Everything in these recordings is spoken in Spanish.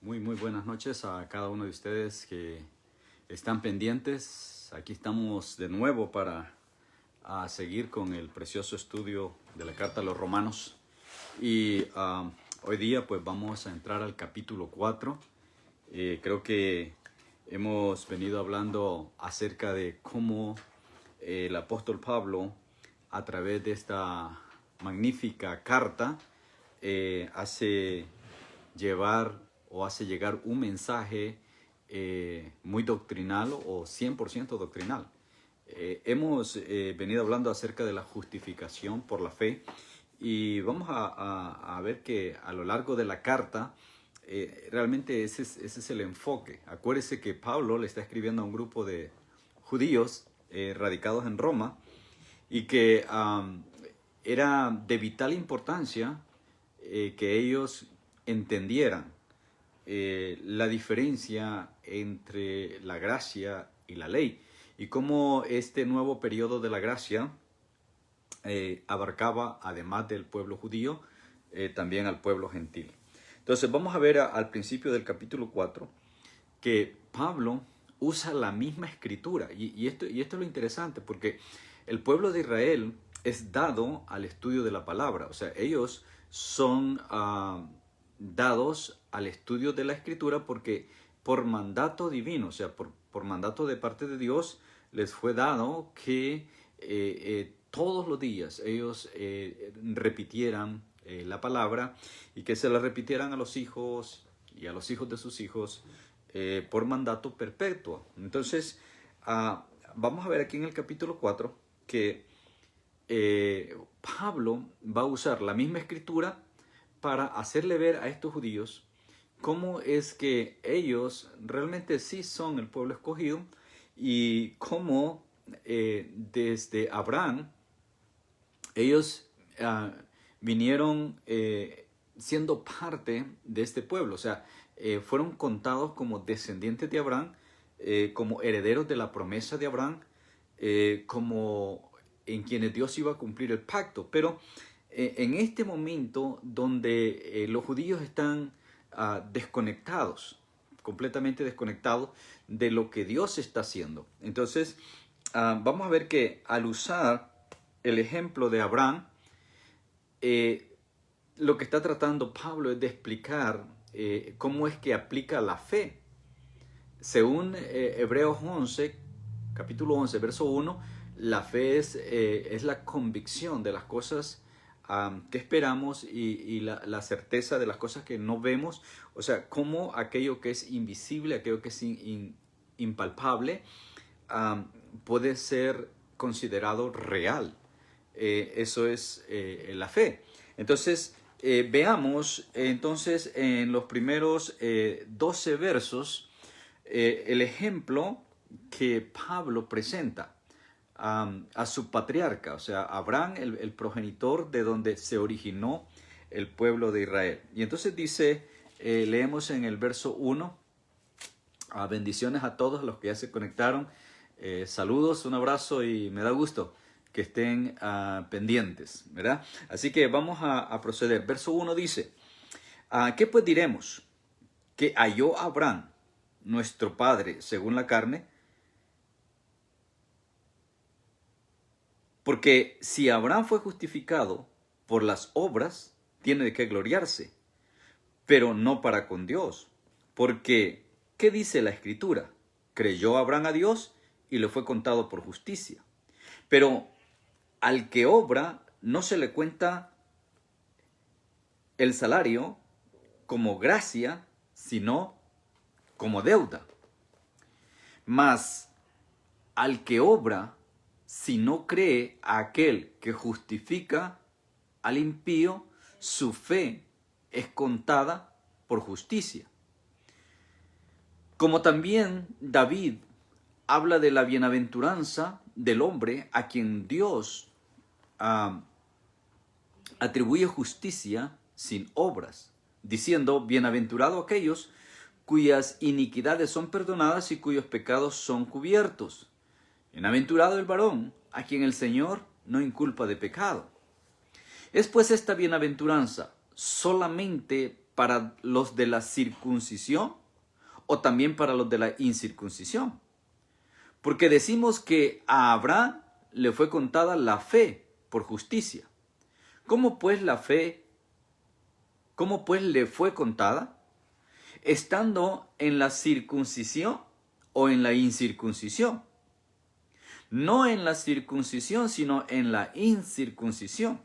Muy buenas noches a cada uno de ustedes que están pendientes. Aquí estamos de nuevo para seguir con el precioso estudio de la Carta a los Romanos. Y hoy día pues vamos a entrar al capítulo 4. Creo que hemos venido hablando acerca de cómo el apóstol Pablo, a través de esta magnífica carta, hace llegar un mensaje muy doctrinal o 100% doctrinal. Hemos venido hablando acerca de la justificación por la fe y vamos a ver que a lo largo de la carta realmente ese es el enfoque. Acuérdese que Pablo le está escribiendo a un grupo de judíos radicados en Roma y que era de vital importancia que ellos entendieran la diferencia entre la gracia y la ley y cómo este nuevo periodo de la gracia abarcaba, además del pueblo judío, también al pueblo gentil. Entonces vamos a ver al principio del capítulo 4 que Pablo usa la misma escritura y esto es lo interesante, porque el pueblo de Israel es dado al estudio de la palabra. O sea, ellos son dados al estudio de la escritura porque por mandato divino, o sea, por mandato de parte de Dios, les fue dado que todos los días ellos repitieran la palabra y que se la repitieran a los hijos y a los hijos de sus hijos por mandato perpetuo. Entonces, vamos a ver aquí en el capítulo 4 que Pablo va a usar la misma escritura para hacerle ver a estos judíos cómo es que ellos realmente sí son el pueblo escogido y cómo desde Abraham ellos vinieron siendo parte de este pueblo. O sea, fueron contados como descendientes de Abraham, como herederos de la promesa de Abraham, como en quienes Dios iba a cumplir el pacto. Pero en este momento donde los judíos están desconectados, completamente desconectados de lo que Dios está haciendo. Entonces, vamos a ver que al usar el ejemplo de Abraham, lo que está tratando Pablo es de explicar cómo es que aplica la fe. Según Hebreos 11, capítulo 11, verso 1, la fe es la convicción de las cosas que esperamos y la certeza de las cosas que no vemos. O sea, cómo aquello que es invisible, aquello que es impalpable, puede ser considerado real. Eso es la fe. Entonces, veamos entonces en los primeros 12 versos el ejemplo que Pablo presenta a su patriarca, o sea, Abraham, el progenitor de donde se originó el pueblo de Israel. Y entonces dice, leemos en el verso 1, bendiciones a todos los que ya se conectaron, saludos, un abrazo y me da gusto que estén pendientes, ¿verdad? Así que vamos a proceder. Verso 1 dice, ¿qué pues diremos? Que halló Abraham, nuestro padre, según la carne. Porque si Abraham fue justificado por las obras, tiene de qué gloriarse, pero no para con Dios. Porque, ¿qué dice la Escritura? Creyó Abraham a Dios y le fue contado por justicia. Pero al que obra no se le cuenta el salario como gracia, sino como deuda. Mas al que obra, si no cree a aquel que justifica al impío, su fe es contada por justicia. Como también David habla de la bienaventuranza del hombre a quien Dios atribuye justicia sin obras, diciendo, bienaventurado aquellos cuyas iniquidades son perdonadas y cuyos pecados son cubiertos. Bienaventurado el varón a quien el Señor no inculpa de pecado. Es pues esta bienaventuranza solamente para los de la circuncisión o también para los de la incircuncisión? Porque decimos que a Abraham le fue contada la fe por justicia. ¿Cómo pues la fe, cómo pues le fue contada? ¿Estando en la circuncisión o en la incircuncisión? No en la circuncisión, sino en la incircuncisión.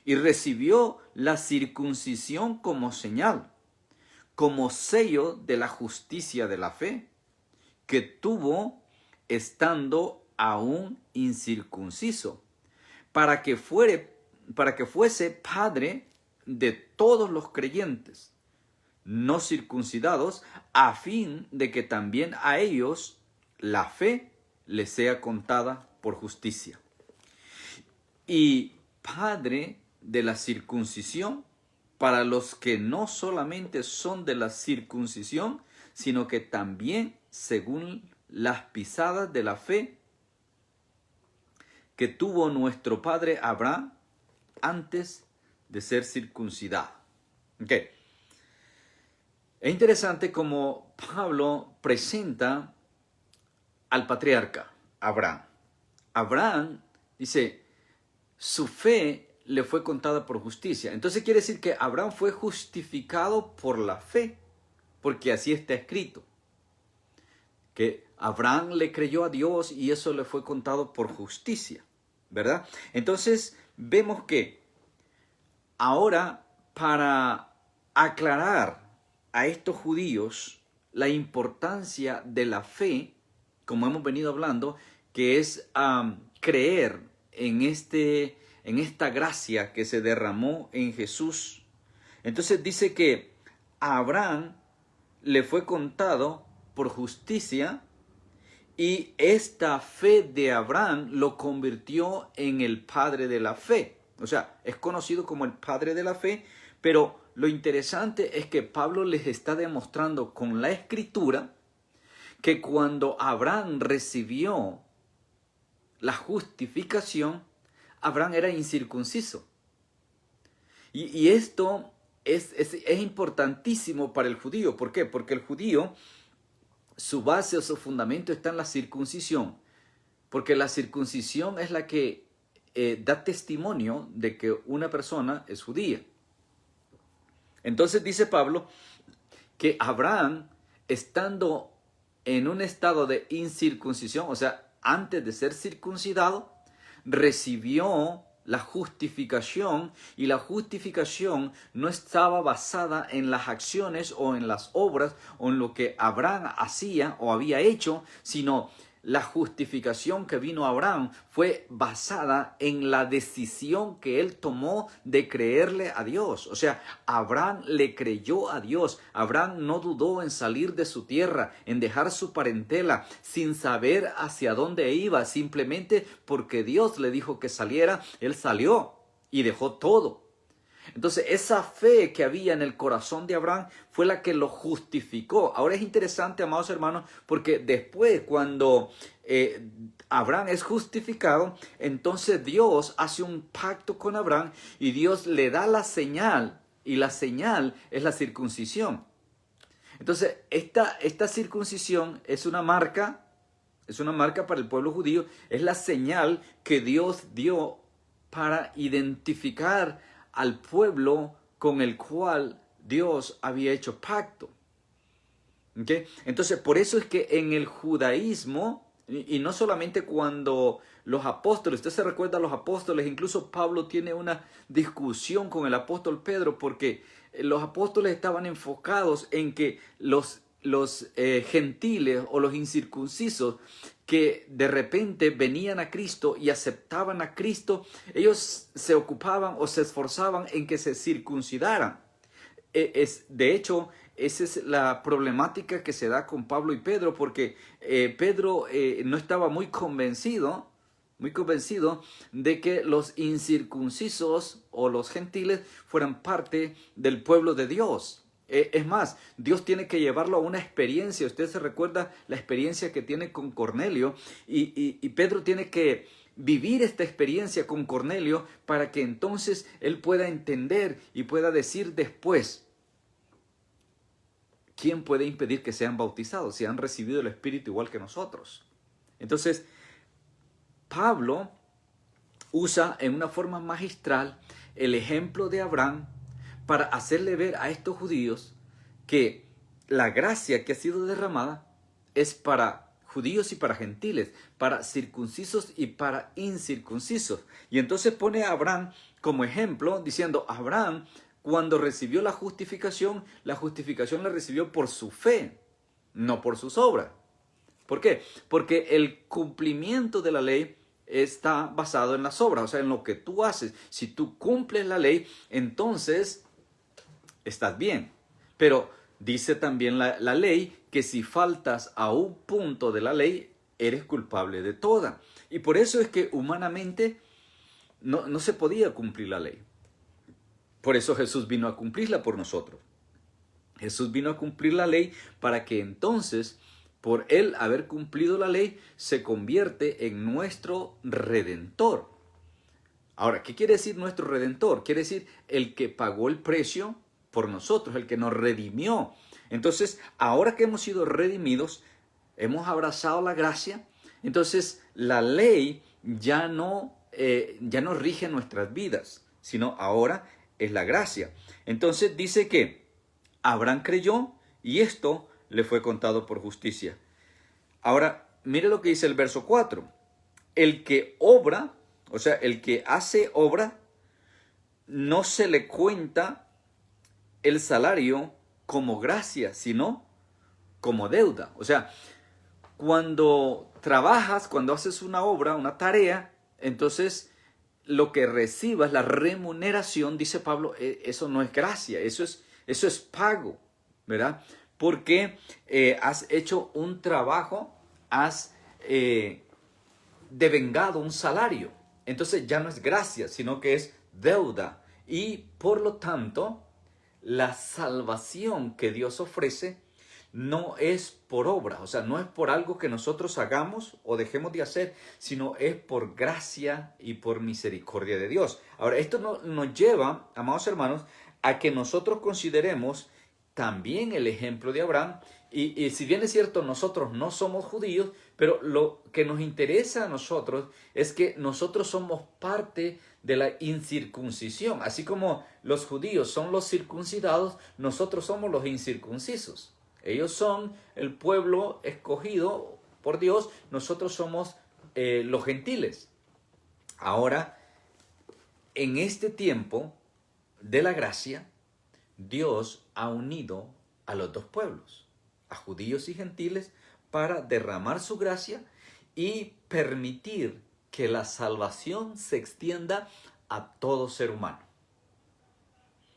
Y recibió la circuncisión como señal, como sello de la justicia de la fe, que tuvo estando aún incircunciso, para que fuese padre de todos los creyentes no circuncidados, a fin de que también a ellos la fe les sea contada por justicia. Y padre de la circuncisión para los que no solamente son de la circuncisión, sino que también según las pisadas de la fe que tuvo nuestro padre Abraham antes de ser circuncidado. Okay. Es interesante cómo Pablo presenta al patriarca Abraham. Abraham dice, su fe le fue contada por justicia. Entonces quiere decir que Abraham fue justificado por la fe, porque así está escrito. Que Abraham le creyó a Dios y eso le fue contado por justicia, ¿verdad? Entonces vemos que ahora, para aclarar a estos judíos la importancia de la fe, como hemos venido hablando, que es creer en esta gracia que se derramó en Jesús. Entonces dice que a Abraham le fue contado por justicia y esta fe de Abraham lo convirtió en el padre de la fe. O sea, es conocido como el padre de la fe, pero lo interesante es que Pablo les está demostrando con la escritura que cuando Abraham recibió la justificación, Abraham era incircunciso. Y esto es importantísimo para el judío. ¿Por qué? Porque el judío, su base o su fundamento está en la circuncisión. Porque la circuncisión es la que da testimonio de que una persona es judía. Entonces dice Pablo que Abraham, estando en un estado de incircuncisión, o sea, antes de ser circuncidado, recibió la justificación, y la justificación no estaba basada en las acciones o en las obras o en lo que Abraham hacía o había hecho, sino la justificación que vino a Abraham fue basada en la decisión que él tomó de creerle a Dios. O sea, Abraham le creyó a Dios. Abraham no dudó en salir de su tierra, en dejar su parentela, sin saber hacia dónde iba. Simplemente porque Dios le dijo que saliera, él salió y dejó todo. Entonces, esa fe que había en el corazón de Abraham fue la que lo justificó. Ahora es interesante, amados hermanos, porque después, cuando Abraham es justificado, entonces Dios hace un pacto con Abraham y Dios le da la señal, y la señal es la circuncisión. Entonces, esta circuncisión es una marca para el pueblo judío, es la señal que Dios dio para identificar al pueblo con el cual Dios había hecho pacto. ¿Okay? Entonces, por eso es que en el judaísmo, y no solamente cuando los apóstoles, usted se recuerda a los apóstoles, incluso Pablo tiene una discusión con el apóstol Pedro, porque los apóstoles estaban enfocados en que los gentiles o los incircuncisos que de repente venían a Cristo y aceptaban a Cristo, ellos se ocupaban o se esforzaban en que se circuncidaran. De hecho, esa es la problemática que se da con Pablo y Pedro, porque Pedro no estaba muy convencido de que los incircuncisos o los gentiles fueran parte del pueblo de Dios. Es más, Dios tiene que llevarlo a una experiencia. Usted se recuerda la experiencia que tiene con Cornelio, y Pedro tiene que vivir esta experiencia con Cornelio para que entonces él pueda entender y pueda decir después: ¿quién puede impedir que sean bautizados si han recibido el Espíritu igual que nosotros? Entonces, Pablo usa en una forma magistral el ejemplo de Abraham para hacerle ver a estos judíos que la gracia que ha sido derramada es para judíos y para gentiles, para circuncisos y para incircuncisos. Y entonces pone a Abraham como ejemplo diciendo, Abraham cuando recibió la justificación la recibió por su fe, no por sus obras. ¿Por qué? Porque el cumplimiento de la ley está basado en las obras, o sea, en lo que tú haces. Si tú cumples la ley, entonces estás bien. Pero dice también la ley que si faltas a un punto de la ley, eres culpable de toda. Y por eso es que humanamente no se podía cumplir la ley. Por eso Jesús vino a cumplirla por nosotros. Jesús vino a cumplir la ley para que entonces, por él haber cumplido la ley, se convierte en nuestro redentor. Ahora, ¿qué quiere decir nuestro redentor? Quiere decir el que pagó el precio por nosotros, el que nos redimió. Entonces, ahora que hemos sido redimidos, hemos abrazado la gracia, entonces la ley ya no rige nuestras vidas, sino ahora es la gracia. Entonces dice que Abraham creyó y esto le fue contado por justicia. Ahora, mire lo que dice el verso 4. El que obra, o sea, el que hace obra, no se le cuenta el salario como gracia, sino como deuda. O sea, cuando trabajas, cuando haces una obra, una tarea, entonces lo que recibas, la remuneración, dice Pablo, eso no es gracia, eso es pago, ¿verdad? Porque has hecho un trabajo, has devengado un salario. Entonces ya no es gracia, sino que es deuda. Y por lo tanto, la salvación que Dios ofrece no es por obra, o sea, no es por algo que nosotros hagamos o dejemos de hacer, sino es por gracia y por misericordia de Dios. Ahora, esto nos lleva, amados hermanos, a que nosotros consideremos también el ejemplo de Abraham. Y si bien es cierto, nosotros no somos judíos, pero lo que nos interesa a nosotros es que nosotros somos parte de la incircuncisión. Así como los judíos son los circuncidados, nosotros somos los incircuncisos. Ellos son el pueblo escogido por Dios, nosotros somos los gentiles. Ahora, en este tiempo de la gracia, Dios ha unido a los dos pueblos, a judíos y gentiles, para derramar su gracia y permitir que la salvación se extienda a todo ser humano.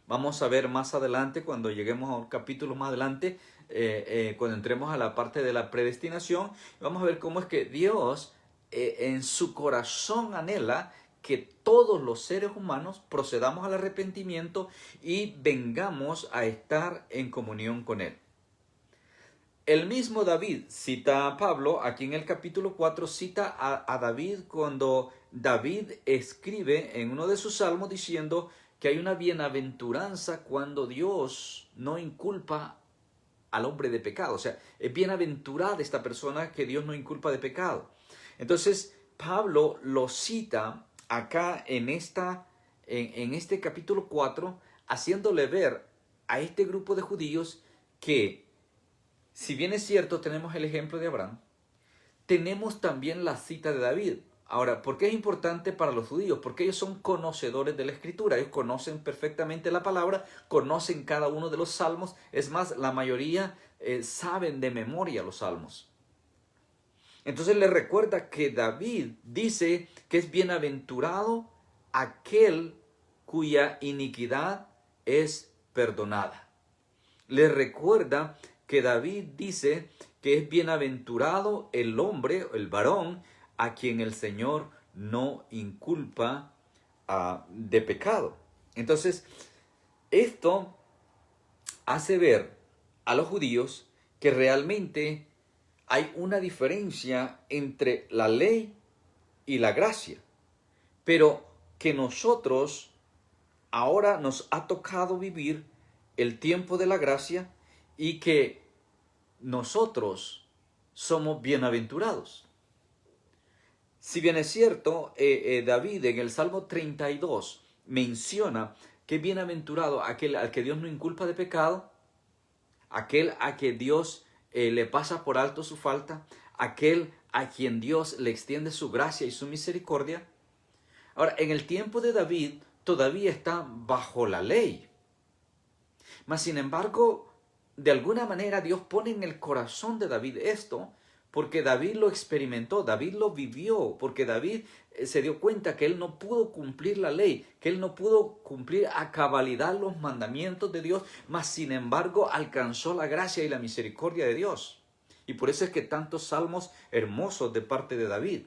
Vamos a ver más adelante, cuando lleguemos a un capítulo más adelante, cuando entremos a la parte de la predestinación, vamos a ver cómo es que Dios en su corazón anhela que todos los seres humanos procedamos al arrepentimiento y vengamos a estar en comunión con Él. El mismo David, cita a Pablo, aquí en el capítulo 4, cita a David cuando David escribe en uno de sus salmos diciendo que hay una bienaventuranza cuando Dios no inculpa al hombre de pecado. O sea, es bienaventurada esta persona que Dios no inculpa de pecado. Entonces, Pablo lo cita acá en este capítulo 4, haciéndole ver a este grupo de judíos que, si bien es cierto, tenemos el ejemplo de Abraham, tenemos también la cita de David. Ahora, ¿por qué es importante para los judíos? Porque ellos son conocedores de la Escritura, ellos conocen perfectamente la palabra, conocen cada uno de los salmos, es más, la mayoría saben de memoria los salmos. Entonces les recuerda que David dice que es bienaventurado aquel cuya iniquidad es perdonada. Les recuerda que David dice que es bienaventurado el hombre, el varón, a quien el Señor no inculpa de pecado. Entonces, esto hace ver a los judíos que realmente hay una diferencia entre la ley y la gracia, pero que nosotros ahora nos ha tocado vivir el tiempo de la gracia y que nosotros somos bienaventurados. Si bien es cierto, David en el Salmo 32 menciona que es bienaventurado aquel al que Dios no inculpa de pecado, aquel a que Dios le pasa por alto su falta, aquel a quien Dios le extiende su gracia y su misericordia. Ahora, en el tiempo de David todavía está bajo la ley. Mas, sin embargo, de alguna manera Dios pone en el corazón de David esto, porque David lo experimentó, David lo vivió, porque David se dio cuenta que él no pudo cumplir la ley, que él no pudo cumplir a cabalidad los mandamientos de Dios, mas sin embargo alcanzó la gracia y la misericordia de Dios. Y por eso es que tantos salmos hermosos de parte de David.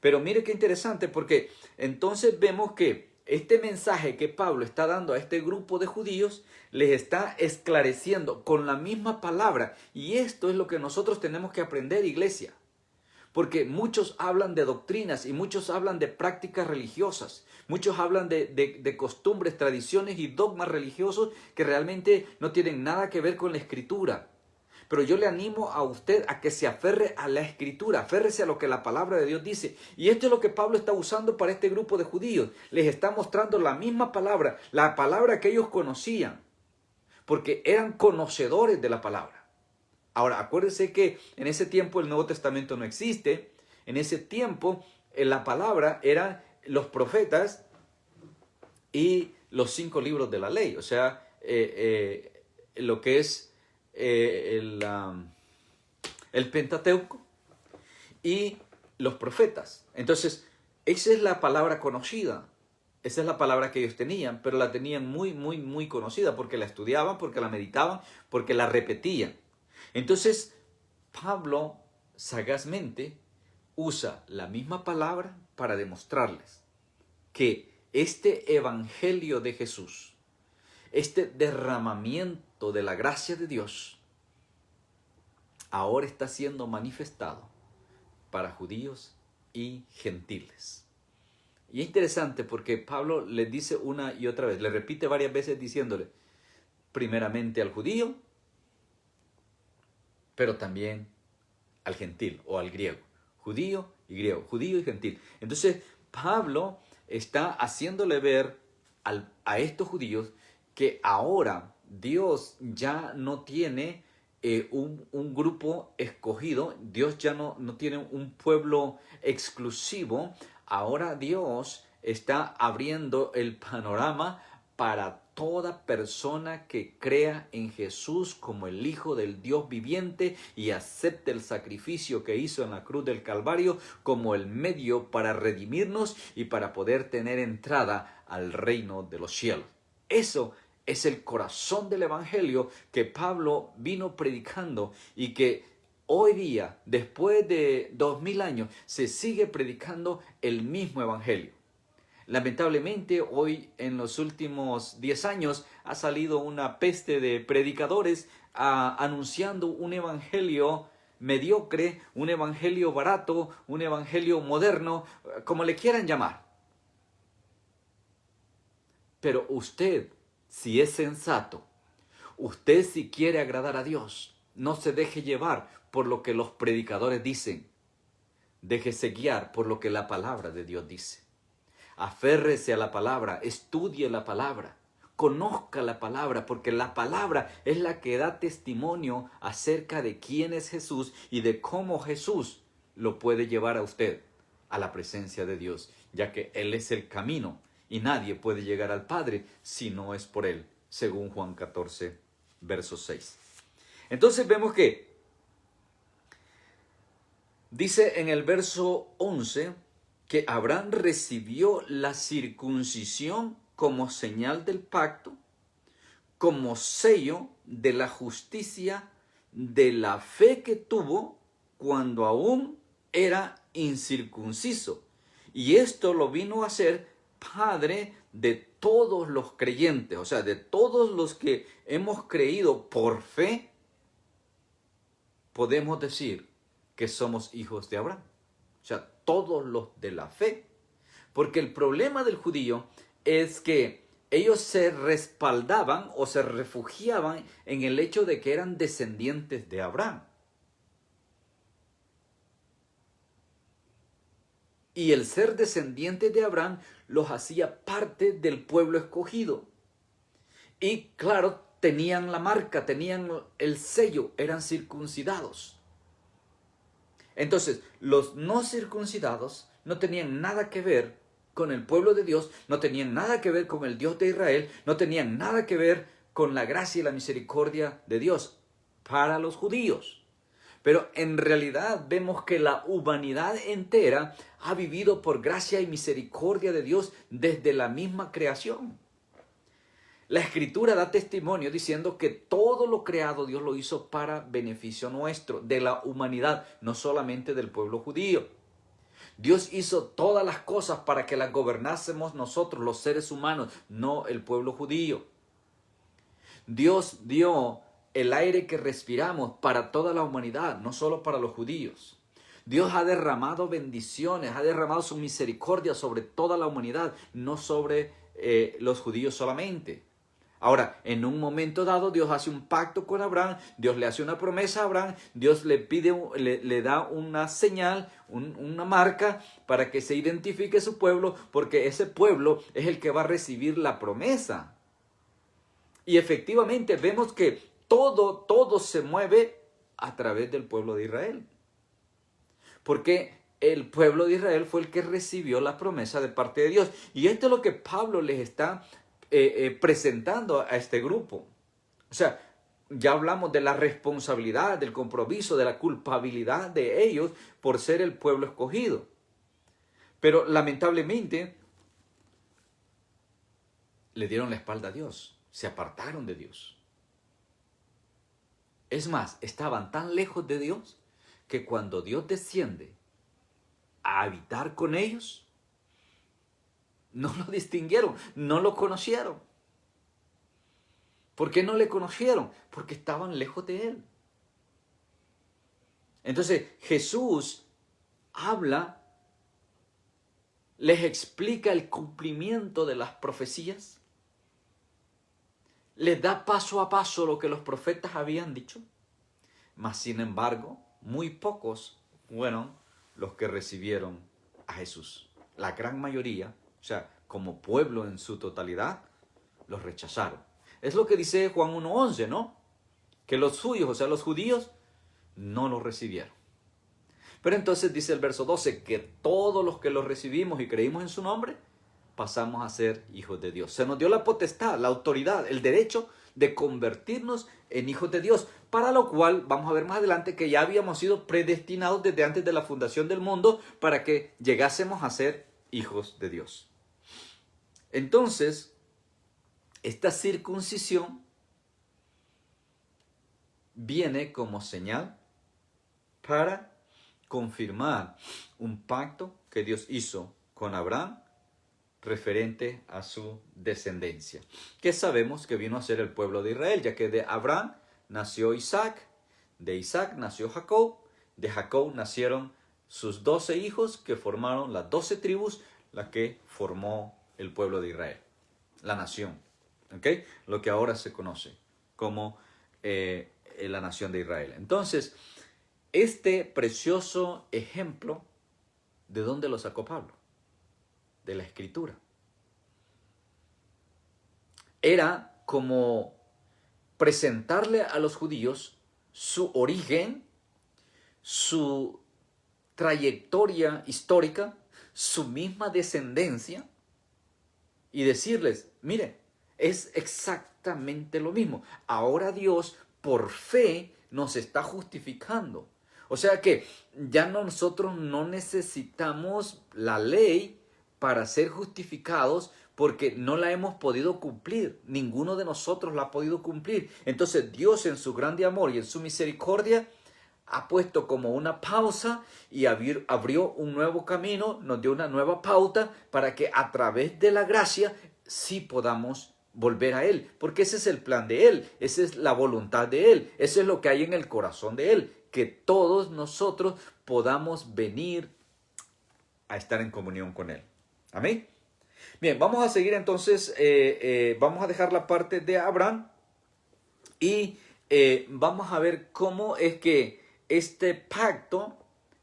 Pero mire qué interesante, porque entonces vemos que este mensaje que Pablo está dando a este grupo de judíos les está esclareciendo con la misma palabra. Y esto es lo que nosotros tenemos que aprender, iglesia. Porque muchos hablan de doctrinas y muchos hablan de prácticas religiosas. Muchos hablan de costumbres, tradiciones y dogmas religiosos que realmente no tienen nada que ver con la Escritura. Pero yo le animo a usted a que se aferre a la Escritura, aférrese a lo que la palabra de Dios dice. Y esto es lo que Pablo está usando para este grupo de judíos. Les está mostrando la misma palabra, la palabra que ellos conocían, porque eran conocedores de la palabra. Ahora, acuérdense que en ese tiempo el Nuevo Testamento no existe. En ese tiempo la palabra eran los profetas y los 5 libros de la ley. O sea, lo que es el Pentateuco y los profetas. Entonces, esa es la palabra conocida. Esa es la palabra que ellos tenían, pero la tenían muy conocida porque la estudiaban, porque la meditaban, porque la repetían. Entonces, Pablo sagazmente usa la misma palabra para demostrarles que este evangelio de Jesús, este derramamiento de la gracia de Dios, ahora está siendo manifestado para judíos y gentiles. Y es interesante porque Pablo les dice una y otra vez, le repite varias veces diciéndole, primeramente al judío, pero también al gentil o al griego. Judío y griego, judío y gentil. Entonces Pablo está haciéndole ver a estos judíos que ahora Dios ya no tiene un grupo escogido, Dios ya no tiene un pueblo exclusivo. Ahora Dios está abriendo el panorama para toda persona que crea en Jesús como el Hijo del Dios viviente y acepte el sacrificio que hizo en la cruz del Calvario como el medio para redimirnos y para poder tener entrada al reino de los cielos. Eso es el corazón del evangelio que Pablo vino predicando y que hoy día, después de 2000 años, se sigue predicando el mismo evangelio. Lamentablemente, hoy en los últimos 10 años ha salido una peste de predicadores anunciando un evangelio mediocre, un evangelio barato, un evangelio moderno, como le quieran llamar. Pero usted, si es sensato, usted si quiere agradar a Dios, no se deje llevar por lo que los predicadores dicen. Déjese guiar por lo que la palabra de Dios dice. Aférrese a la palabra, estudie la palabra, conozca la palabra, porque la palabra es la que da testimonio acerca de quién es Jesús y de cómo Jesús lo puede llevar a usted a la presencia de Dios, ya que Él es el camino y nadie puede llegar al Padre si no es por Él, según Juan 14, verso 6. Entonces vemos que dice en el verso 11 que Abraham recibió la circuncisión como señal del pacto, como sello de la justicia de la fe que tuvo cuando aún era incircunciso. Y esto lo vino a ser padre de todos los creyentes, o sea, de todos los que hemos creído por fe, podemos decir que somos hijos de Abraham. O sea, todos los de la fe. Porque el problema del judío es que ellos se respaldaban o se refugiaban en el hecho de que eran descendientes de Abraham. Y el ser descendientes de Abraham los hacía parte del pueblo escogido. Y claro, tenían la marca, tenían el sello, eran circuncidados. Entonces, los no circuncidados no tenían nada que ver con el pueblo de Dios, no tenían nada que ver con el Dios de Israel, no tenían nada que ver con la gracia y la misericordia de Dios para los judíos. Pero en realidad vemos que la humanidad entera ha vivido por gracia y misericordia de Dios desde la misma creación. La Escritura da testimonio diciendo que todo lo creado Dios lo hizo para beneficio nuestro, de la humanidad, no solamente del pueblo judío. Dios hizo todas las cosas para que las gobernásemos nosotros, los seres humanos, no el pueblo judío. Dios dio el aire que respiramos para toda la humanidad, no solo para los judíos. Dios ha derramado bendiciones, ha derramado su misericordia sobre toda la humanidad, no sobre los judíos solamente. Ahora, en un momento dado, Dios hace un pacto con Abraham, Dios le hace una promesa a Abraham, Dios le pide, le da una señal, una marca para que se identifique su pueblo, porque ese pueblo es el que va a recibir la promesa. Y efectivamente vemos que todo se mueve a través del pueblo de Israel. Porque el pueblo de Israel fue el que recibió la promesa de parte de Dios. Y esto es lo que Pablo les está presentando a este grupo. O sea, ya hablamos de la responsabilidad, del compromiso, de la culpabilidad de ellos por ser el pueblo escogido. Pero lamentablemente le dieron la espalda a Dios, se apartaron de Dios. Es más, estaban tan lejos de Dios que cuando Dios desciende a habitar con ellos, no lo distinguieron, no lo conocieron. ¿Por qué no le conocieron? Porque estaban lejos de Él. Entonces Jesús habla, les explica el cumplimiento de las profecías, les da paso a paso lo que los profetas habían dicho, mas sin embargo, muy pocos fueron los que recibieron a Jesús. La gran mayoría, o sea, como pueblo en su totalidad, los rechazaron. Es lo que dice Juan 1:11, ¿no? Que los suyos, o sea, los judíos, no los recibieron. Pero entonces dice el verso 12, que todos los que los recibimos y creímos en su nombre, pasamos a ser hijos de Dios. Se nos dio la potestad, la autoridad, el derecho de convertirnos en hijos de Dios, para lo cual vamos a ver más adelante que ya habíamos sido predestinados desde antes de la fundación del mundo para que llegásemos a ser hijos de Dios. Entonces, esta circuncisión viene como señal para confirmar un pacto que Dios hizo con Abraham referente a su descendencia, que sabemos que vino a ser el pueblo de Israel, ya que de Abraham nació Isaac, de Isaac nació Jacob, de Jacob nacieron sus 12 hijos que formaron las 12 tribus, la que formó el pueblo de Israel, la nación, ¿okay? Lo que ahora se conoce como la nación de Israel. Entonces, este precioso ejemplo, ¿de dónde lo sacó Pablo? De la Escritura. Era como presentarle a los judíos su origen, su trayectoria histórica, su misma descendencia, y decirles, mire, es exactamente lo mismo. Ahora Dios, por fe, nos está justificando. O sea que ya nosotros no necesitamos la ley para ser justificados porque no la hemos podido cumplir. Ninguno de nosotros la ha podido cumplir. Entonces Dios en su grande amor y en su misericordia ha puesto como una pausa y abrió un nuevo camino, nos dio una nueva pauta para que a través de la gracia sí podamos volver a Él. Porque ese es el plan de Él, esa es la voluntad de Él, eso es lo que hay en el corazón de Él. Que todos nosotros podamos venir a estar en comunión con Él. Amén. Bien, vamos a seguir entonces, vamos a dejar la parte de Abraham y vamos a ver cómo es que este pacto,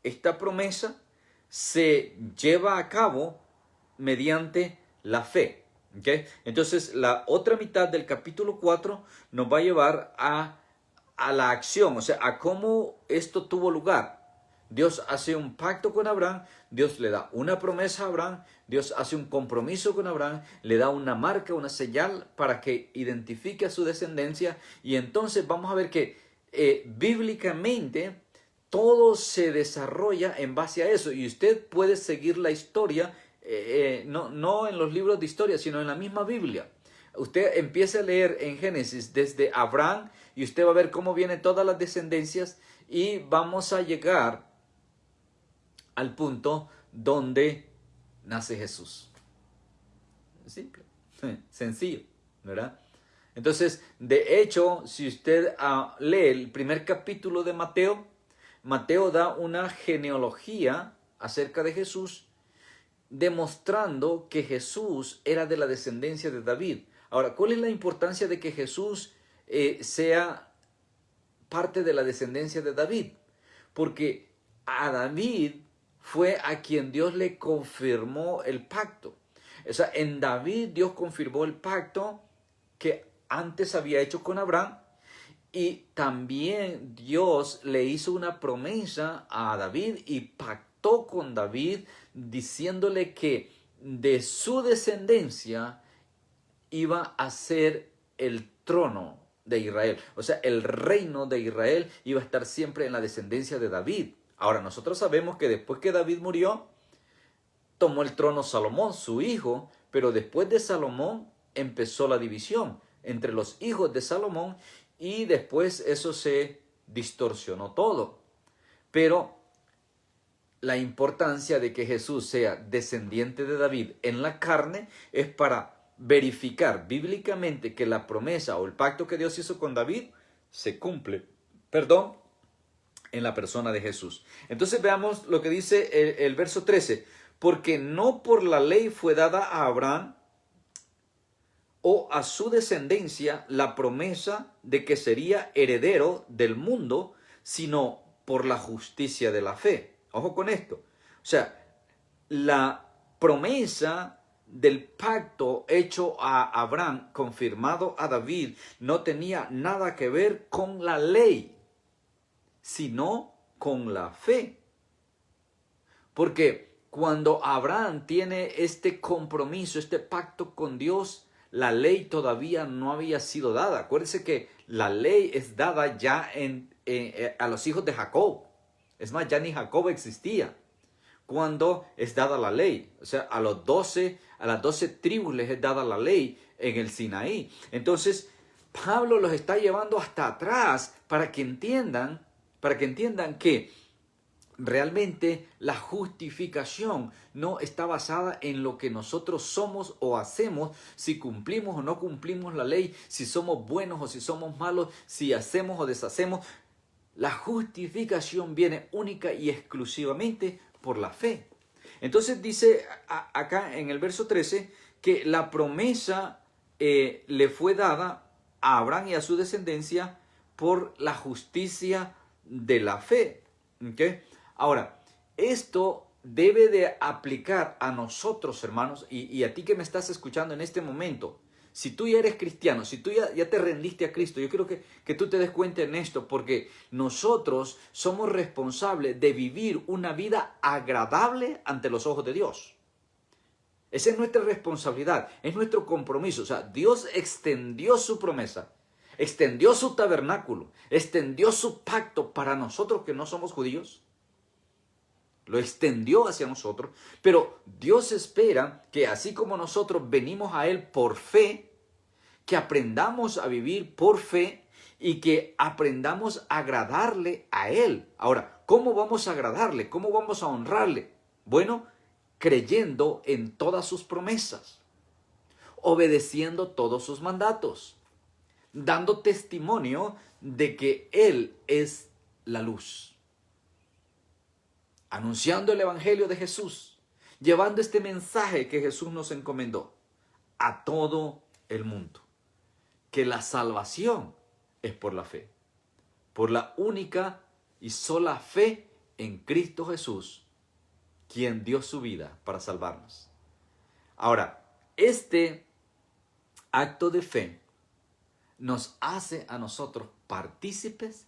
esta promesa, se lleva a cabo mediante la fe. ¿Okay? Entonces, la otra mitad del capítulo 4 nos va a llevar a la acción, o sea, a cómo esto tuvo lugar. Dios hace un pacto con Abraham, Dios le da una promesa a Abraham, Dios hace un compromiso con Abraham, le da una marca, una señal para que identifique a su descendencia, y entonces vamos a ver que bíblicamente todo se desarrolla en base a eso, y usted puede seguir la historia, no en los libros de historia, sino en la misma Biblia. Usted empieza a leer en Génesis desde Abraham y usted va a ver cómo vienen todas las descendencias y vamos a llegar al punto donde nace Jesús. Simple, sencillo, ¿verdad? Entonces, de hecho, si usted lee el primer capítulo de Mateo, Mateo da una genealogía acerca de Jesús, demostrando que Jesús era de la descendencia de David. Ahora, ¿cuál es la importancia de que Jesús sea parte de la descendencia de David? Porque a David fue a quien Dios le confirmó el pacto. O sea, en David Dios confirmó el pacto que antes había hecho con Abraham, y también Dios le hizo una promesa a David y pactó con David diciéndole que de su descendencia iba a ser el trono de Israel. O sea, el reino de Israel iba a estar siempre en la descendencia de David. Ahora, nosotros sabemos que después que David murió, tomó el trono Salomón, su hijo, pero después de Salomón empezó la división entre los hijos de Salomón y después eso se distorsionó todo. Pero la importancia de que Jesús sea descendiente de David en la carne es para verificar bíblicamente que la promesa o el pacto que Dios hizo con David se cumple, en la persona de Jesús. Entonces veamos lo que dice el verso 13. Porque no por la ley fue dada a Abraham o a su descendencia la promesa de que sería heredero del mundo, sino por la justicia de la fe. Ojo con esto. O sea, la promesa del pacto hecho a Abraham, confirmado a David, no tenía nada que ver con la ley, sino con la fe. Porque cuando Abraham tiene este compromiso, este pacto con Dios, la ley todavía no había sido dada. Acuérdense que la ley es dada ya a los hijos de Jacob. Es más, ya ni Jacob existía cuando es dada la ley. O sea, a las 12 tribus les es dada la ley en el Sinaí. Entonces, Pablo los está llevando hasta atrás para que entiendan que realmente la justificación no está basada en lo que nosotros somos o hacemos, si cumplimos o no cumplimos la ley, si somos buenos o si somos malos, si hacemos o deshacemos. La justificación viene única y exclusivamente por la fe. Entonces dice acá en el verso 13 que la promesa le fue dada a Abraham y a su descendencia por la justicia de la fe. ¿Okay? Ahora, esto debe de aplicar a nosotros, hermanos, y a ti que me estás escuchando en este momento. Si tú ya eres cristiano, si tú ya te rendiste a Cristo, yo quiero que tú te des cuenta en esto, porque nosotros somos responsables de vivir una vida agradable ante los ojos de Dios. Esa es nuestra responsabilidad, es nuestro compromiso. O sea, Dios extendió su promesa, extendió su tabernáculo, extendió su pacto para nosotros que no somos judíos. Lo extendió hacia nosotros, pero Dios espera que así como nosotros venimos a Él por fe, que aprendamos a vivir por fe y que aprendamos a agradarle a Él. Ahora, ¿cómo vamos a agradarle? ¿Cómo vamos a honrarle? Bueno, creyendo en todas sus promesas, obedeciendo todos sus mandatos, dando testimonio de que Él es la luz, anunciando el Evangelio de Jesús, llevando este mensaje que Jesús nos encomendó a todo el mundo, que la salvación es por la fe, por la única y sola fe en Cristo Jesús, quien dio su vida para salvarnos. Ahora, este acto de fe nos hace a nosotros partícipes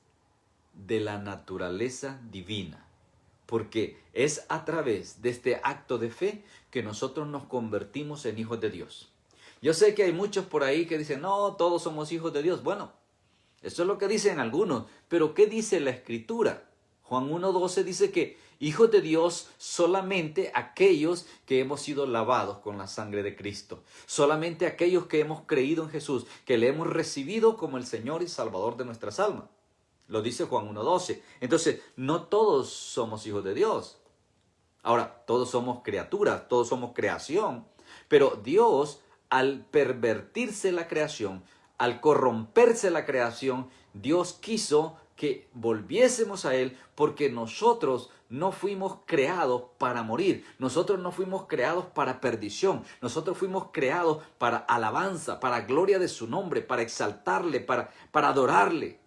de la naturaleza divina, porque es a través de este acto de fe que nosotros nos convertimos en hijos de Dios. Yo sé que hay muchos por ahí que dicen, no, todos somos hijos de Dios. Bueno, eso es lo que dicen algunos, pero ¿qué dice la Escritura? Juan 1:12 dice que hijos de Dios solamente aquellos que hemos sido lavados con la sangre de Cristo, solamente aquellos que hemos creído en Jesús, que le hemos recibido como el Señor y Salvador de nuestras almas. Lo dice Juan 1:12. Entonces, no todos somos hijos de Dios. Ahora, todos somos criaturas, todos somos creación, pero Dios, al pervertirse la creación, al corromperse la creación, Dios quiso que volviésemos a Él porque nosotros no fuimos creados para morir, nosotros no fuimos creados para perdición, nosotros fuimos creados para alabanza, para gloria de su nombre, para exaltarle, para adorarle.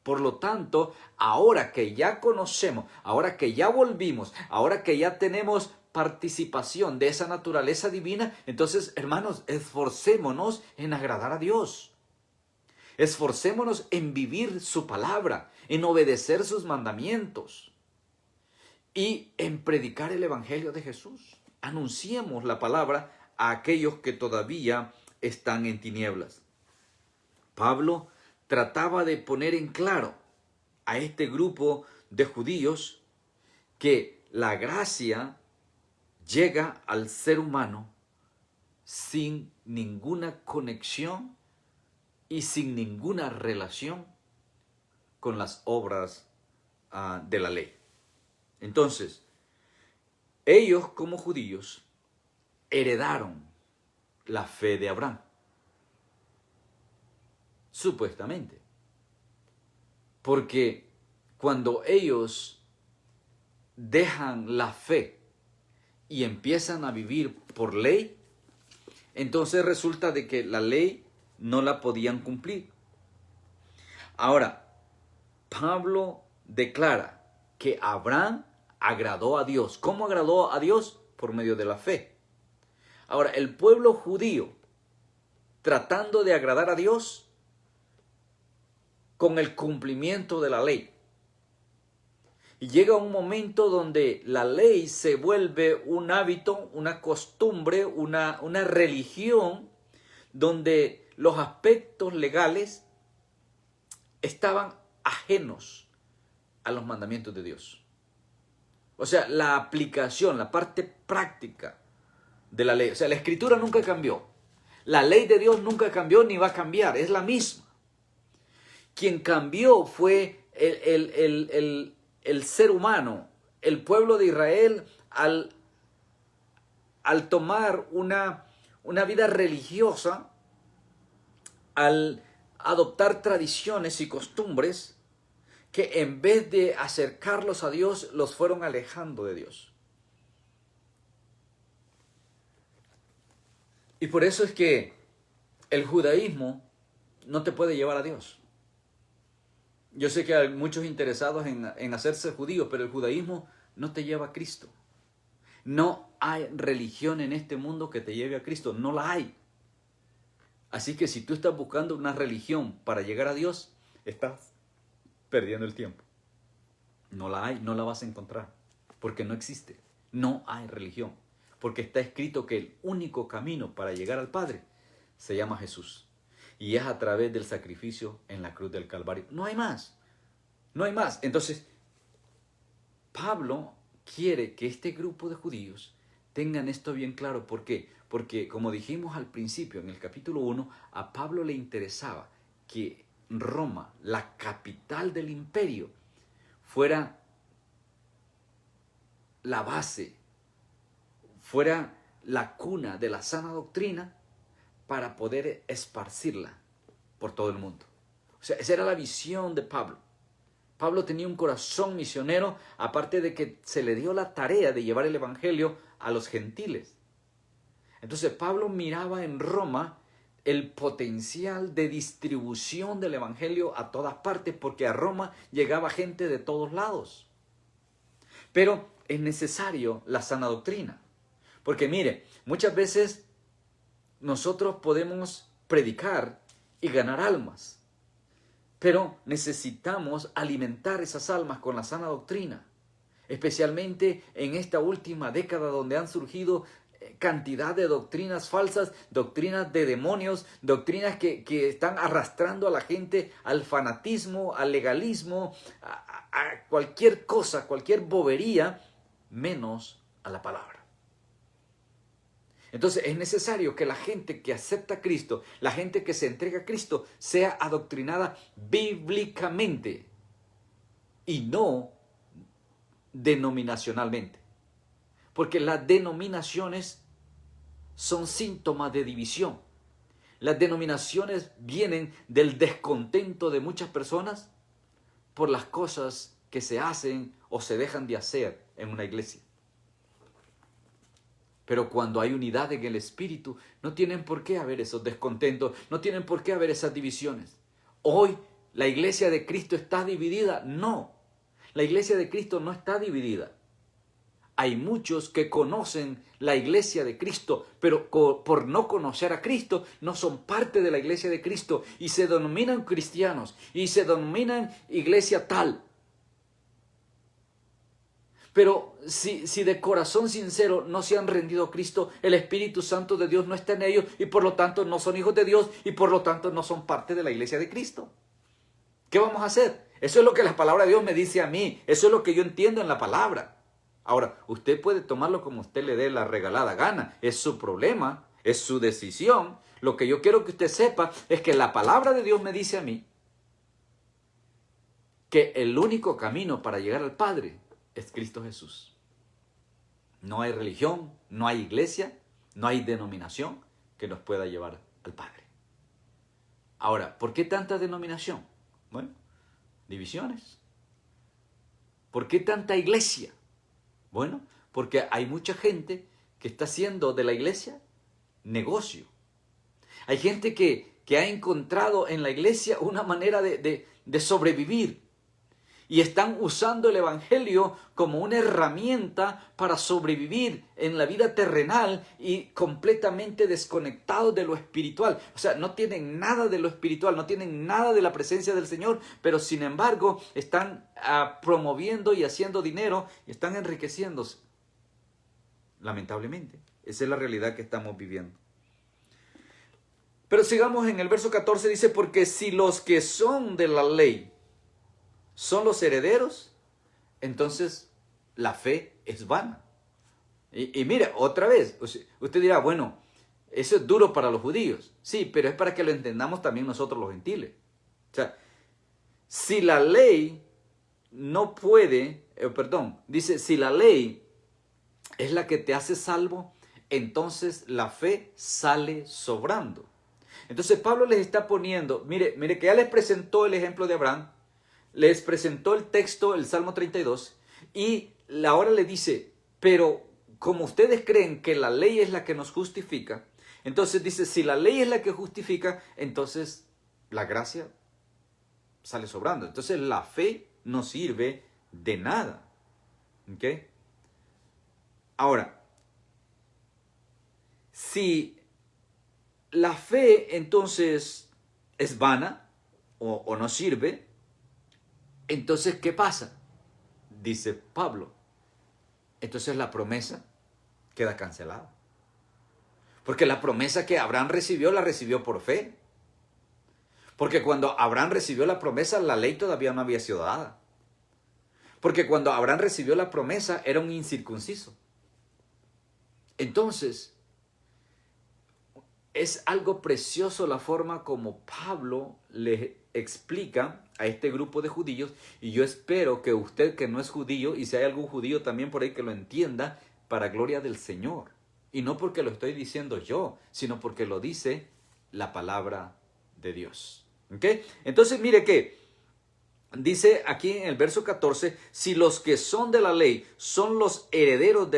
Por lo tanto, ahora que ya conocemos, ahora que ya volvimos, ahora que ya tenemos participación de esa naturaleza divina, entonces, hermanos, esforcémonos en agradar a Dios. Esforcémonos en vivir su palabra, en obedecer sus mandamientos y en predicar el evangelio de Jesús. Anunciemos la palabra a aquellos que todavía están en tinieblas. Pablo trataba de poner en claro a este grupo de judíos que la gracia llega al ser humano sin ninguna conexión y sin ninguna relación con las obras de la ley. Entonces, ellos como judíos heredaron la fe de Abraham, supuestamente, porque cuando ellos dejan la fe y empiezan a vivir por ley, entonces resulta de que la ley no la podían cumplir. Ahora, Pablo declara que Abraham agradó a Dios. ¿Cómo agradó a Dios? Por medio de la fe. Ahora, el pueblo judío, tratando de agradar a Dios con el cumplimiento de la ley. Y llega un momento donde la ley se vuelve un hábito, una costumbre, una religión, donde los aspectos legales estaban ajenos a los mandamientos de Dios. O sea, la aplicación, la parte práctica de la ley. O sea, la escritura nunca cambió. La ley de Dios nunca cambió ni va a cambiar. Es la misma. Quien cambió fue el ser humano, el pueblo de Israel, al tomar una vida religiosa, al adoptar tradiciones y costumbres que en vez de acercarlos a Dios, los fueron alejando de Dios. Y por eso es que el judaísmo no te puede llevar a Dios. Yo sé que hay muchos interesados en hacerse judíos, pero el judaísmo no te lleva a Cristo. No hay religión en este mundo que te lleve a Cristo, no la hay. Así que si tú estás buscando una religión para llegar a Dios, estás perdiendo el tiempo. No la hay, no la vas a encontrar, porque no existe. No hay religión, porque está escrito que el único camino para llegar al Padre se llama Jesús. Y es a través del sacrificio en la cruz del Calvario. No hay más. No hay más. Entonces, Pablo quiere que este grupo de judíos tengan esto bien claro. ¿Por qué? Porque, como dijimos al principio, en el capítulo 1, a Pablo le interesaba que Roma, la capital del imperio, fuera la base, fuera la cuna de la sana doctrina para poder esparcirla por todo el mundo. O sea, esa era la visión de Pablo. Pablo tenía un corazón misionero, aparte de que se le dio la tarea de llevar el evangelio a los gentiles. Entonces Pablo miraba en Roma el potencial de distribución del evangelio a todas partes, porque a Roma llegaba gente de todos lados. Pero es necesario la sana doctrina. Porque mire, muchas veces nosotros podemos predicar y ganar almas, pero necesitamos alimentar esas almas con la sana doctrina, especialmente en esta última década donde han surgido cantidad de doctrinas falsas, doctrinas de demonios, doctrinas que están arrastrando a la gente al fanatismo, al legalismo, a cualquier cosa, cualquier bobería, menos a la palabra. Entonces es necesario que la gente que acepta a Cristo, la gente que se entrega a Cristo, sea adoctrinada bíblicamente y no denominacionalmente. Porque las denominaciones son síntomas de división. Las denominaciones vienen del descontento de muchas personas por las cosas que se hacen o se dejan de hacer en una iglesia. Pero cuando hay unidad en el Espíritu, no tienen por qué haber esos descontentos, no tienen por qué haber esas divisiones. Hoy, ¿la iglesia de Cristo está dividida? No, la iglesia de Cristo no está dividida. Hay muchos que conocen la iglesia de Cristo, pero por no conocer a Cristo, no son parte de la iglesia de Cristo y se denominan cristianos y se denominan iglesia tal. Pero si de corazón sincero no se han rendido a Cristo, el Espíritu Santo de Dios no está en ellos y por lo tanto no son hijos de Dios y por lo tanto no son parte de la iglesia de Cristo. ¿Qué vamos a hacer? Eso es lo que la palabra de Dios me dice a mí. Eso es lo que yo entiendo en la palabra. Ahora, usted puede tomarlo como usted le dé la regalada gana. Es su problema, es su decisión. Lo que yo quiero que usted sepa es que la palabra de Dios me dice a mí que el único camino para llegar al Padre es Cristo Jesús. No hay religión, no hay iglesia, no hay denominación que nos pueda llevar al Padre. Ahora, ¿por qué tanta denominación? Bueno, divisiones. ¿Por qué tanta iglesia? Bueno, porque hay mucha gente que está haciendo de la iglesia negocio. Hay gente que ha encontrado en la iglesia una manera de sobrevivir. Y están usando el evangelio como una herramienta para sobrevivir en la vida terrenal y completamente desconectados de lo espiritual. O sea, no tienen nada de lo espiritual, no tienen nada de la presencia del Señor, pero sin embargo están promoviendo y haciendo dinero y están enriqueciéndose. Lamentablemente, esa es la realidad que estamos viviendo. Pero sigamos en el verso 14, dice, porque si los que son de la ley son los herederos, entonces la fe es vana. Y mire, otra vez, usted dirá, bueno, eso es duro para los judíos. Sí, pero es para que lo entendamos también nosotros los gentiles. O sea, si la ley no puede, dice, si la ley es la que te hace salvo, entonces la fe sale sobrando. Entonces Pablo les está poniendo, mire que ya les presentó el ejemplo de Abraham, les presentó el texto, el Salmo 32, y ahora le dice, pero como ustedes creen que la ley es la que nos justifica, entonces dice, si la ley es la que justifica, entonces la gracia sale sobrando. Entonces la fe no sirve de nada. ¿Ok? Ahora, si la fe entonces es vana o no sirve, entonces, ¿qué pasa? Dice Pablo. Entonces la promesa queda cancelada. Porque la promesa que Abraham recibió, la recibió por fe. Porque cuando Abraham recibió la promesa, la ley todavía no había sido dada. Porque cuando Abraham recibió la promesa, era un incircunciso. Entonces, es algo precioso la forma como Pablo le explica a este grupo de judíos, y yo espero que usted que no es judío, y si hay algún judío también por ahí que lo entienda, para gloria del Señor. Y no porque lo estoy diciendo yo, sino porque lo dice la palabra de Dios. ¿Ok? Entonces mire que dice aquí en el verso 14, si los que son de la ley son los herederos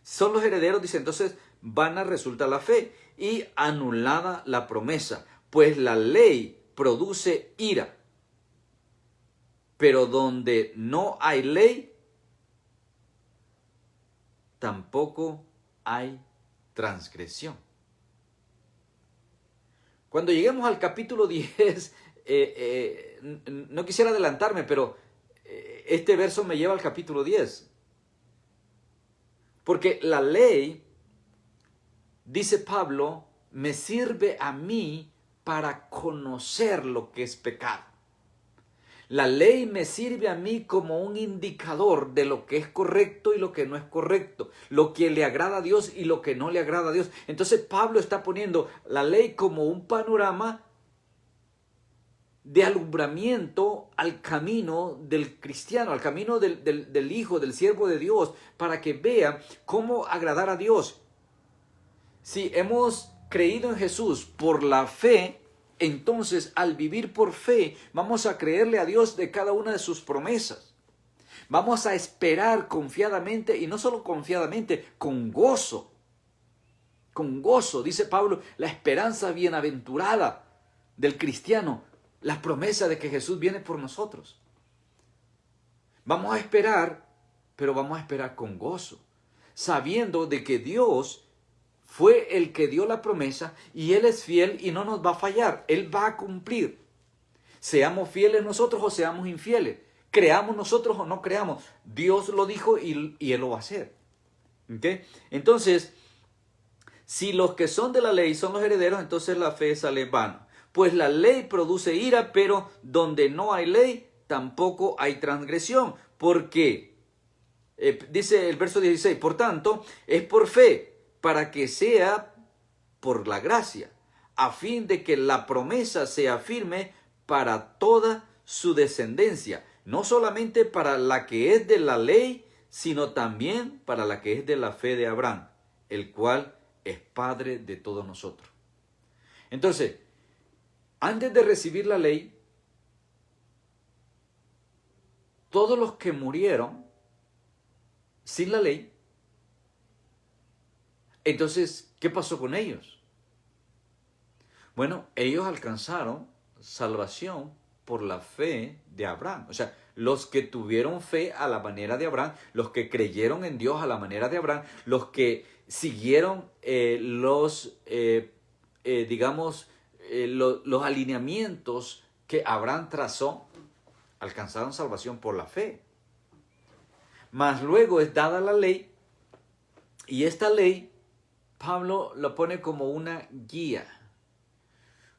son los herederos, dice, entonces vana resulta la fe y anulada la promesa, pues la ley produce ira, pero donde no hay ley, tampoco hay transgresión. Cuando lleguemos al capítulo 10, no quisiera adelantarme, pero este verso me lleva al capítulo 10. Porque la ley, dice Pablo, me sirve a mí para conocer lo que es pecado. La ley me sirve a mí como un indicador de lo que es correcto y lo que no es correcto, lo que le agrada a Dios y lo que no le agrada a Dios. Entonces Pablo está poniendo la ley como un panorama de alumbramiento al camino del cristiano, al camino del hijo, del siervo de Dios, para que vea cómo agradar a Dios. Si hemos creído en Jesús por la fe, entonces al vivir por fe vamos a creerle a Dios de cada una de sus promesas. Vamos a esperar confiadamente, y no solo confiadamente, con gozo. Con gozo, dice Pablo, la esperanza bienaventurada del cristiano, la promesa de que Jesús viene por nosotros. Vamos a esperar, pero vamos a esperar con gozo, sabiendo de que Dios fue el que dio la promesa y Él es fiel y no nos va a fallar. Él va a cumplir. Seamos fieles nosotros o seamos infieles. Creamos nosotros o no creamos. Dios lo dijo y Él lo va a hacer. ¿Okay? Entonces, si los que son de la ley son los herederos, entonces la fe sale vana. Pues la ley produce ira, pero donde no hay ley, tampoco hay transgresión. ¿Por qué? Dice el verso 16, por tanto, es por fe, para que sea por la gracia, a fin de que la promesa sea firme para toda su descendencia, no solamente para la que es de la ley, sino también para la que es de la fe de Abraham, el cual es Padre de todos nosotros. Entonces, antes de recibir la ley, todos los que murieron sin la ley, entonces, ¿qué pasó con ellos? Bueno, ellos alcanzaron salvación por la fe de Abraham. O sea, los que tuvieron fe a la manera de Abraham, los que creyeron en Dios a la manera de Abraham, los que siguieron los alineamientos que Abraham trazó, alcanzaron salvación por la fe. Mas luego es dada la ley, y esta ley Pablo lo pone como una guía,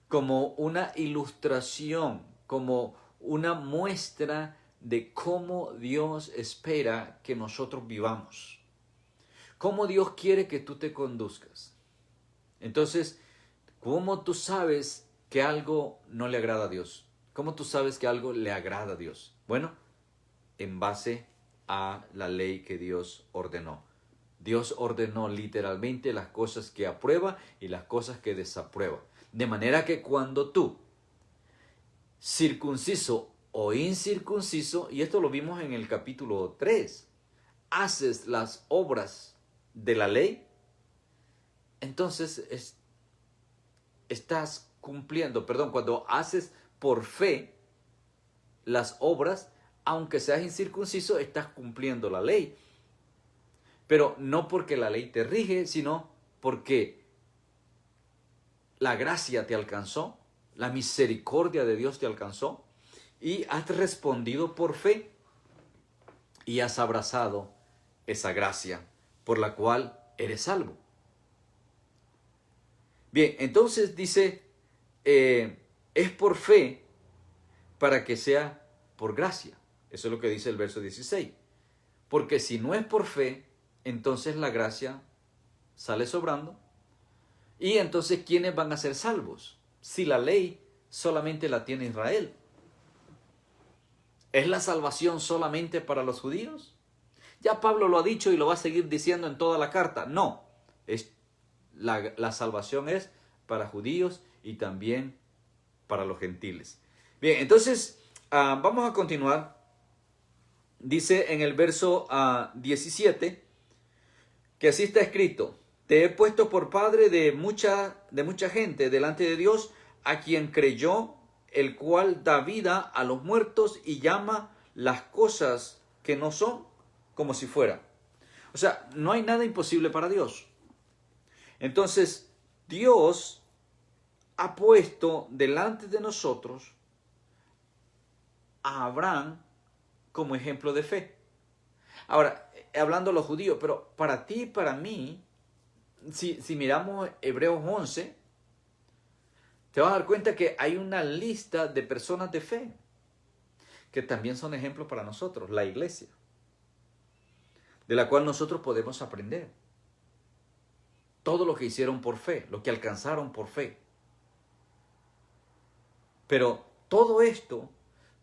como una ilustración, como una muestra de cómo Dios espera que nosotros vivamos, cómo Dios quiere que tú te conduzcas. Entonces, ¿cómo tú sabes que algo no le agrada a Dios? ¿Cómo tú sabes que algo le agrada a Dios? Bueno, en base a la ley que Dios ordenó. Dios ordenó literalmente las cosas que aprueba y las cosas que desaprueba. De manera que cuando tú, circunciso o incircunciso, y esto lo vimos en el capítulo 3, haces las obras de la ley, entonces estás cumpliendo, cuando haces por fe las obras, aunque seas incircunciso, estás cumpliendo la ley. Pero no porque la ley te rige, sino porque la gracia te alcanzó, la misericordia de Dios te alcanzó y has respondido por fe y has abrazado esa gracia por la cual eres salvo. Bien, entonces dice, es por fe para que sea por gracia. Eso es lo que dice el verso 16. Porque si no es por fe, entonces la gracia sale sobrando. Y entonces, ¿quiénes van a ser salvos? Si la ley solamente la tiene Israel. ¿Es la salvación solamente para los judíos? Ya Pablo lo ha dicho y lo va a seguir diciendo en toda la carta. No, la salvación es para judíos y también para los gentiles. Bien, entonces vamos a continuar. Dice en el verso 17 que así está escrito: te he puesto por padre de mucha gente delante de Dios, a quien creyó, el cual da vida a los muertos y llama las cosas que no son como si fueran. O sea, no hay nada imposible para Dios. Entonces, Dios ha puesto delante de nosotros a Abraham como ejemplo de fe. Ahora, hablando a los judíos, pero para ti y para mí, si miramos Hebreos 11, te vas a dar cuenta que hay una lista de personas de fe que también son ejemplos para nosotros, la iglesia, de la cual nosotros podemos aprender. Todo lo que hicieron por fe, lo que alcanzaron por fe. Pero todo esto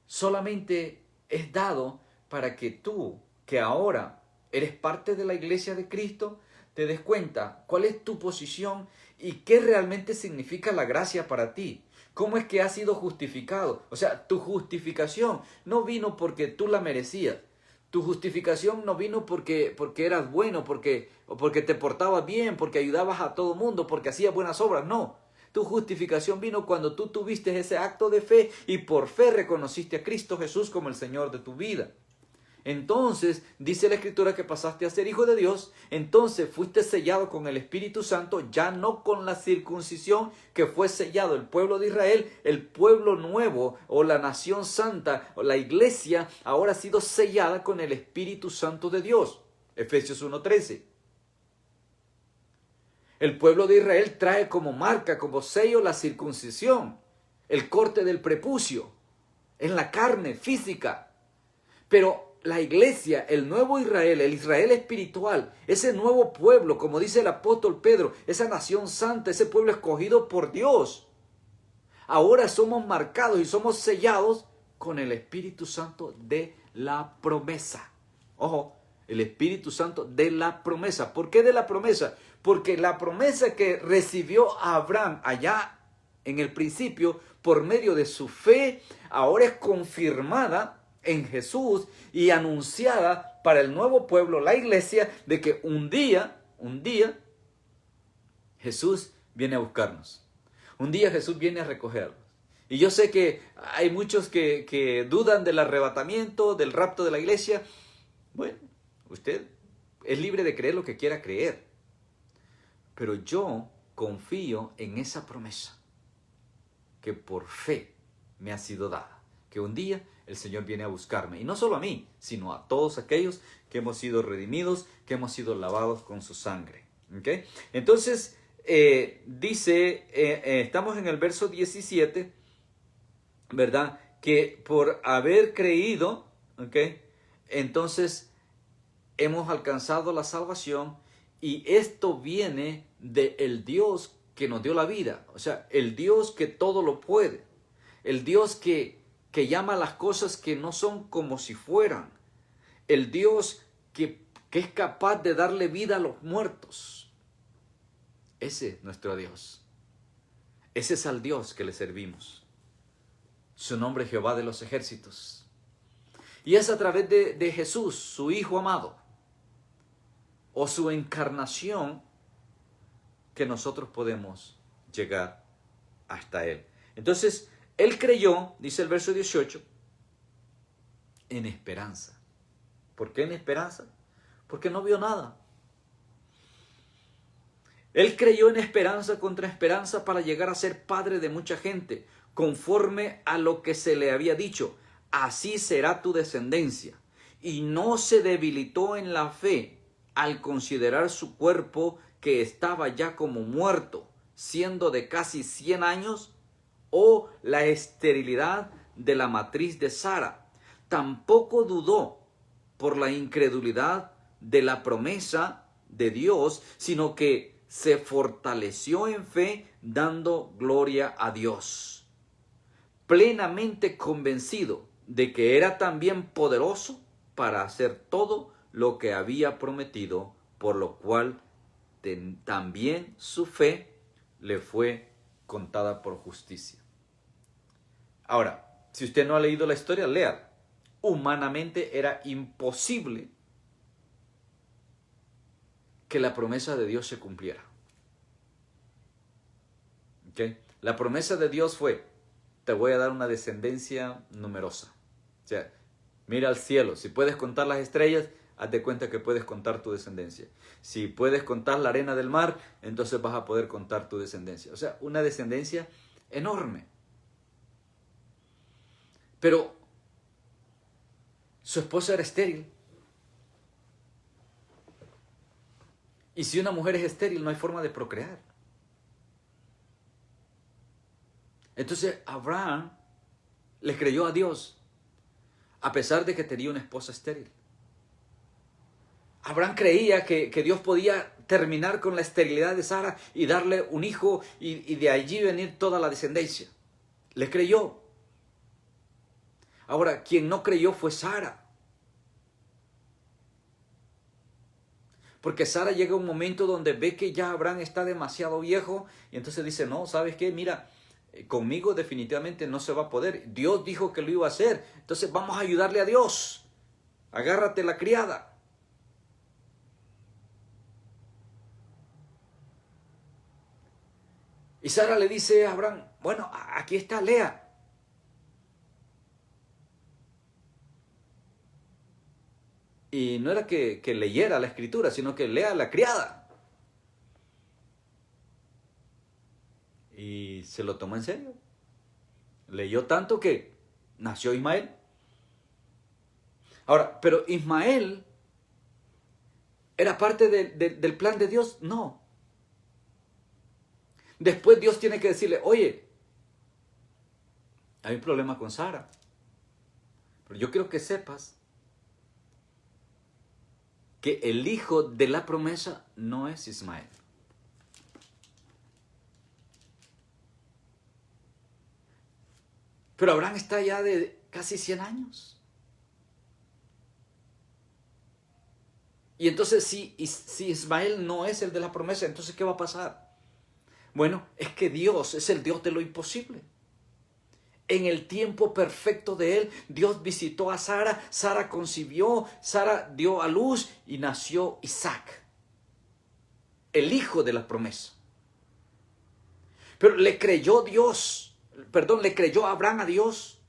solamente es dado para que tú, que ahora eres parte de la iglesia de Cristo, te des cuenta cuál es tu posición y qué realmente significa la gracia para ti. ¿Cómo es que has sido justificado? O sea, tu justificación no vino porque tú la merecías. Tu justificación no vino porque eras bueno, porque te portabas bien, porque ayudabas a todo mundo, porque hacías buenas obras. No. Tu justificación vino cuando tú tuviste ese acto de fe y por fe reconociste a Cristo Jesús como el Señor de tu vida. Entonces, dice la Escritura que pasaste a ser hijo de Dios, entonces fuiste sellado con el Espíritu Santo, ya no con la circuncisión que fue sellado el pueblo de Israel, el pueblo nuevo o la nación santa o la iglesia ahora ha sido sellada con el Espíritu Santo de Dios. Efesios 1:13. El pueblo de Israel trae como marca, como sello la circuncisión, el corte del prepucio, en la carne física. Pero la iglesia, el nuevo Israel, el Israel espiritual, ese nuevo pueblo, como dice el apóstol Pedro, esa nación santa, ese pueblo escogido por Dios, ahora somos marcados y somos sellados con el Espíritu Santo de la promesa. Ojo, el Espíritu Santo de la promesa. ¿Por qué de la promesa? Porque la promesa que recibió Abraham allá en el principio, por medio de su fe, ahora es confirmada en Jesús y anunciada para el nuevo pueblo, la iglesia, de que un día, Jesús viene a buscarnos. Un día Jesús viene a recogernos. Y yo sé que hay muchos que dudan del arrebatamiento, del rapto de la iglesia. Bueno, usted es libre de creer lo que quiera creer. Pero yo confío en esa promesa que por fe me ha sido dada. Que un día el Señor viene a buscarme. Y no solo a mí, sino a todos aquellos que hemos sido redimidos, que hemos sido lavados con su sangre. ¿Okay? Entonces, estamos en el verso 17, ¿verdad? Que por haber creído, ¿okay? Entonces hemos alcanzado la salvación y esto viene del Dios que nos dio la vida. O sea, el Dios que todo lo puede. El Dios que llama las cosas que no son como si fueran. El Dios que es capaz de darle vida a los muertos. Ese es nuestro Dios. Ese es al Dios que le servimos. Su nombre es Jehová de los ejércitos. Y es a través de Jesús, su Hijo amado, o su encarnación, que nosotros podemos llegar hasta Él. Entonces, Él creyó, dice el verso 18, en esperanza. ¿Por qué en esperanza? Porque no vio nada. Él creyó en esperanza contra esperanza para llegar a ser padre de mucha gente, conforme a lo que se le había dicho. Así será tu descendencia. Y no se debilitó en la fe al considerar su cuerpo que estaba ya como muerto, siendo de casi 100 años, o la esterilidad de la matriz de Sara. Tampoco dudó por la incredulidad de la promesa de Dios, sino que se fortaleció en fe, dando gloria a Dios, plenamente convencido de que era también poderoso para hacer todo lo que había prometido, por lo cual también su fe le fue contada por justicia. Ahora, Si usted no ha leído la historia, léala. Humanamente era imposible que la promesa de Dios se cumpliera. ¿Okay? La promesa de Dios fue, te voy a dar una descendencia numerosa. O sea, mira al cielo, si puedes contar las estrellas, hazte cuenta que puedes contar tu descendencia. Si puedes contar la arena del mar, entonces vas a poder contar tu descendencia. O sea, una descendencia enorme. Pero su esposa era estéril. Y si una mujer es estéril, no hay forma de procrear. Entonces Abraham le creyó a Dios, a pesar de que tenía una esposa estéril. Abraham creía que Dios podía terminar con la esterilidad de Sara y darle un hijo y de allí venir toda la descendencia. Le creyó. Ahora, quien no creyó fue Sara. Porque Sara llega a un momento donde ve que ya Abraham está demasiado viejo y entonces dice, no, ¿sabes qué? Mira, conmigo definitivamente no se va a poder. Dios dijo que lo iba a hacer. Entonces vamos a ayudarle a Dios. Agárrate la criada. Y Sara le dice a Abraham, bueno, aquí está Lea. Y no era que leyera la escritura, sino que lea la criada. Y se lo tomó en serio. Leyó tanto que nació Ismael. Ahora, pero Ismael ¿era parte del plan de Dios? No. Después Dios tiene que decirle, oye, hay un problema con Sara. Pero yo quiero que sepas que el hijo de la promesa no es Ismael. Pero Abraham está ya de casi 100 años. Y entonces si Ismael no es el de la promesa, entonces ¿qué va a pasar? Bueno, es que Dios es el Dios de lo imposible. En el tiempo perfecto de él, Dios visitó a Sara, Sara concibió, Sara dio a luz y nació Isaac, el hijo de la promesa. Pero le creyó Abraham a Dios.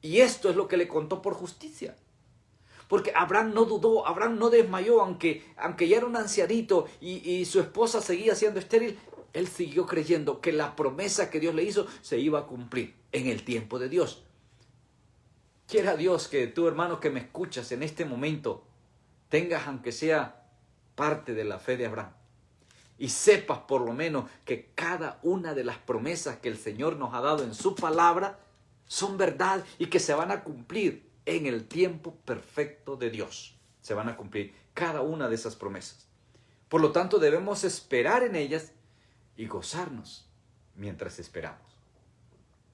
Y esto es lo que le contó por justicia. Porque Abraham no dudó, Abraham no desmayó, aunque ya era un ancianito y su esposa seguía siendo estéril, él siguió creyendo que la promesa que Dios le hizo se iba a cumplir en el tiempo de Dios. Quiera Dios que tú, hermano, que me escuchas en este momento, tengas aunque sea parte de la fe de Abraham. Y sepas por lo menos que cada una de las promesas que el Señor nos ha dado en su palabra son verdad y que se van a cumplir en el tiempo perfecto de Dios. Se van a cumplir cada una de esas promesas. Por lo tanto, debemos esperar en ellas y gozarnos mientras esperamos.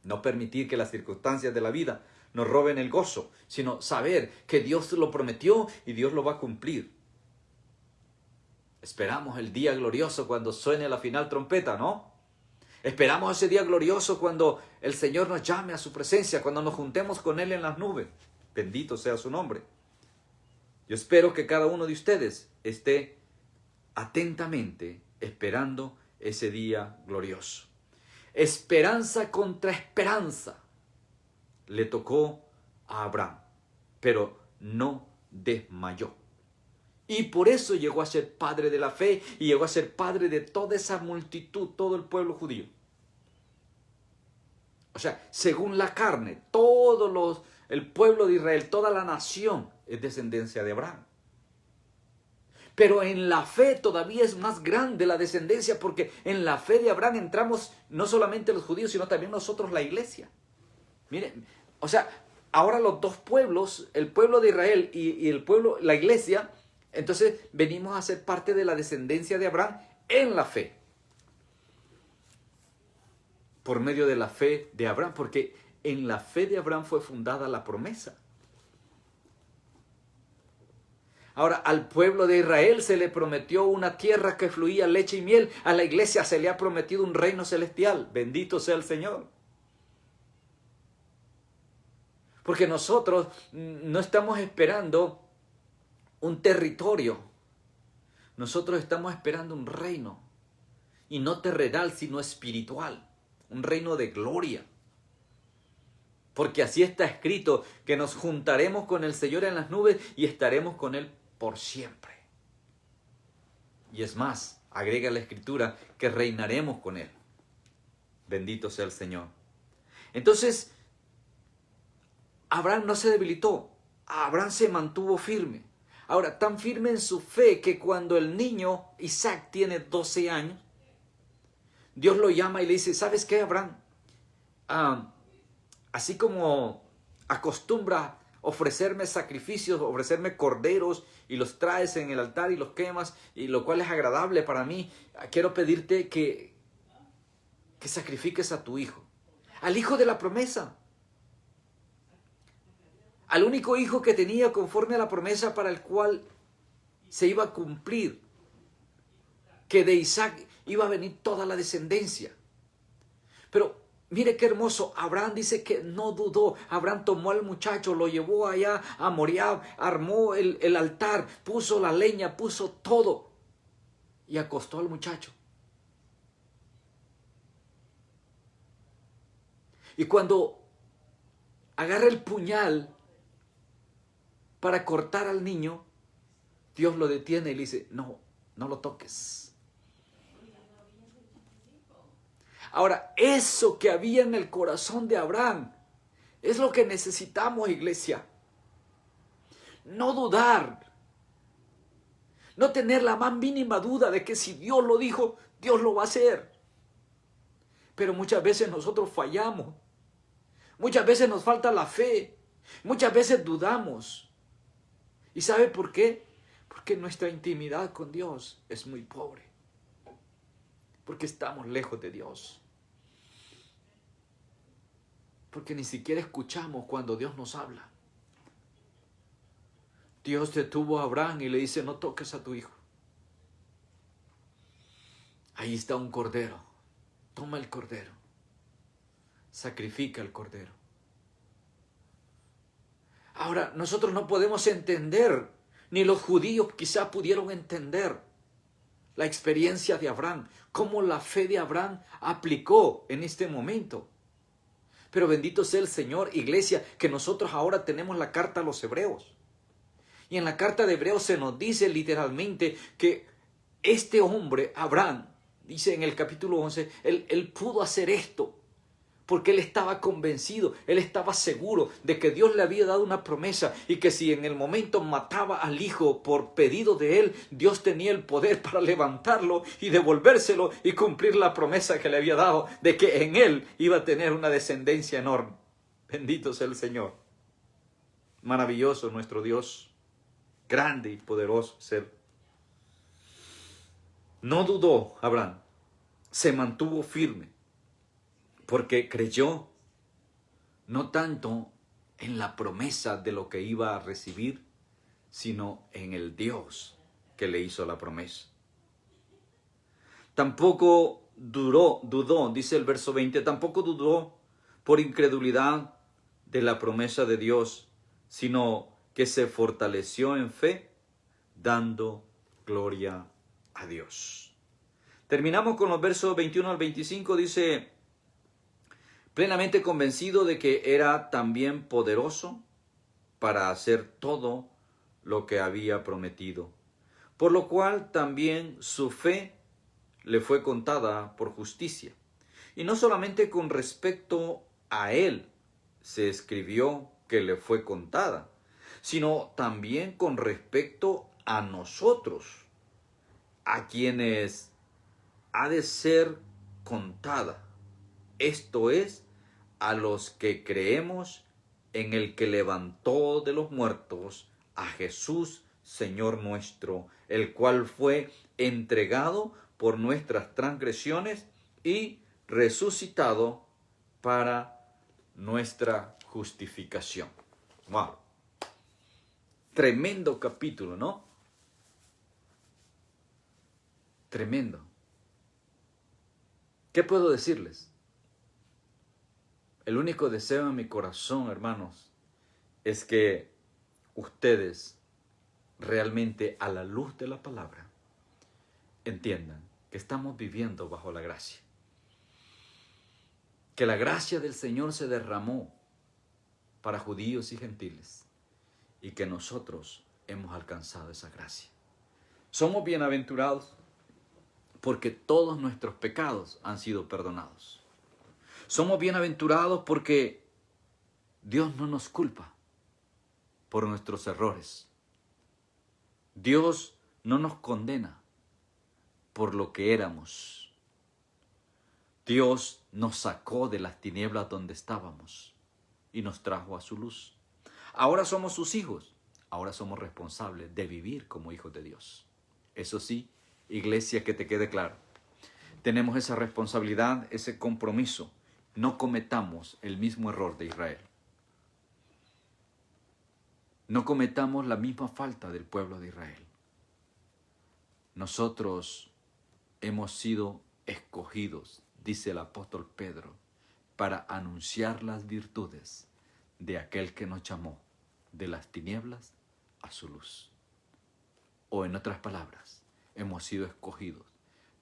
No permitir que las circunstancias de la vida nos roben el gozo, sino saber que Dios lo prometió y Dios lo va a cumplir. Esperamos el día glorioso cuando suene la final trompeta, ¿no? Esperamos ese día glorioso cuando el Señor nos llame a su presencia, cuando nos juntemos con Él en las nubes. Bendito sea su nombre. Yo espero que cada uno de ustedes esté atentamente esperando ese día glorioso. Esperanza contra esperanza le tocó a Abraham, pero no desmayó. Y por eso llegó a ser padre de la fe y llegó a ser padre de toda esa multitud, todo el pueblo judío. O sea, según la carne, el pueblo de Israel, toda la nación es descendencia de Abraham. Pero en la fe todavía es más grande la descendencia, porque en la fe de Abraham entramos no solamente los judíos, sino también nosotros, la iglesia. Miren, o sea, ahora los dos pueblos, el pueblo de Israel y el pueblo, la iglesia, entonces venimos a ser parte de la descendencia de Abraham en la fe. Por medio de la fe de Abraham, porque en la fe de Abraham fue fundada la promesa. Ahora, al pueblo de Israel se le prometió una tierra que fluía leche y miel. A la iglesia se le ha prometido un reino celestial. Bendito sea el Señor. Porque nosotros no estamos esperando un territorio. Nosotros estamos esperando un reino. Y no terrenal, sino espiritual. Un reino de gloria. Porque así está escrito, que nos juntaremos con el Señor en las nubes y estaremos con Él por siempre. Y es más, agrega la Escritura, que reinaremos con Él. Bendito sea el Señor. Entonces, Abraham no se debilitó. Abraham se mantuvo firme. Ahora, tan firme en su fe que cuando el niño Isaac tiene 12 años, Dios lo llama y le dice, ¿sabes qué, Abraham? Así como acostumbra ofrecerme sacrificios, ofrecerme corderos y los traes en el altar y los quemas, y lo cual es agradable para mí, quiero pedirte que sacrifiques a tu hijo, al hijo de la promesa, al único hijo que tenía conforme a la promesa para el cual se iba a cumplir, que de Isaac iba a venir toda la descendencia. Pero mire qué hermoso, Abraham dice que no dudó. Abraham tomó al muchacho, lo llevó allá a Moriah, armó el altar, puso la leña, puso todo y acostó al muchacho. Y cuando agarra el puñal para cortar al niño, Dios lo detiene y le dice, no, no lo toques. Ahora, eso que había en el corazón de Abraham es lo que necesitamos, iglesia. No dudar. No tener la más mínima duda de que si Dios lo dijo, Dios lo va a hacer. Pero muchas veces nosotros fallamos. Muchas veces nos falta la fe. Muchas veces dudamos. ¿Y sabe por qué? Porque nuestra intimidad con Dios es muy pobre. Porque estamos lejos de Dios. Porque ni siquiera escuchamos cuando Dios nos habla. Dios detuvo a Abraham y le dice, no toques a tu hijo. Ahí está un cordero. Toma el cordero. Sacrifica el cordero. Ahora, nosotros no podemos entender, ni los judíos quizá pudieron entender la experiencia de Abraham, cómo la fe de Abraham aplicó en este momento. Pero bendito sea el Señor, iglesia, que nosotros ahora tenemos la carta a los hebreos. Y en la carta de Hebreos se nos dice literalmente que este hombre, Abraham, dice en el capítulo 11, él pudo hacer esto porque él estaba convencido, él estaba seguro de que Dios le había dado una promesa y que si en el momento mataba al hijo por pedido de él, Dios tenía el poder para levantarlo y devolvérselo y cumplir la promesa que le había dado de que en él iba a tener una descendencia enorme. Bendito sea el Señor. Maravilloso nuestro Dios, grande y poderoso ser. No dudó Abraham, se mantuvo firme. Porque creyó no tanto en la promesa de lo que iba a recibir, sino en el Dios que le hizo la promesa. Tampoco dudó, dice el verso 20, tampoco dudó por incredulidad de la promesa de Dios, sino que se fortaleció en fe, dando gloria a Dios. Terminamos con los versos 21 al 25, dice, plenamente convencido de que era también poderoso para hacer todo lo que había prometido, por lo cual también su fe le fue contada por justicia. Y no solamente con respecto a él se escribió que le fue contada, sino también con respecto a nosotros, a quienes ha de ser contada. Esto es, a los que creemos en el que levantó de los muertos a Jesús, Señor nuestro, el cual fue entregado por nuestras transgresiones y resucitado para nuestra justificación. Wow. Tremendo capítulo, ¿no? Tremendo. ¿Qué puedo decirles? El único deseo en mi corazón, hermanos, es que ustedes realmente, a la luz de la palabra, entiendan que estamos viviendo bajo la gracia. Que la gracia del Señor se derramó para judíos y gentiles y que nosotros hemos alcanzado esa gracia. Somos bienaventurados porque todos nuestros pecados han sido perdonados. Somos bienaventurados porque Dios no nos culpa por nuestros errores. Dios no nos condena por lo que éramos. Dios nos sacó de las tinieblas donde estábamos y nos trajo a su luz. Ahora somos sus hijos. Ahora somos responsables de vivir como hijos de Dios. Eso sí, iglesia, que te quede claro. Tenemos esa responsabilidad, ese compromiso. No cometamos el mismo error de Israel. No cometamos la misma falta del pueblo de Israel. Nosotros hemos sido escogidos, dice el apóstol Pedro, para anunciar las virtudes de aquel que nos llamó de las tinieblas a su luz. O en otras palabras, hemos sido escogidos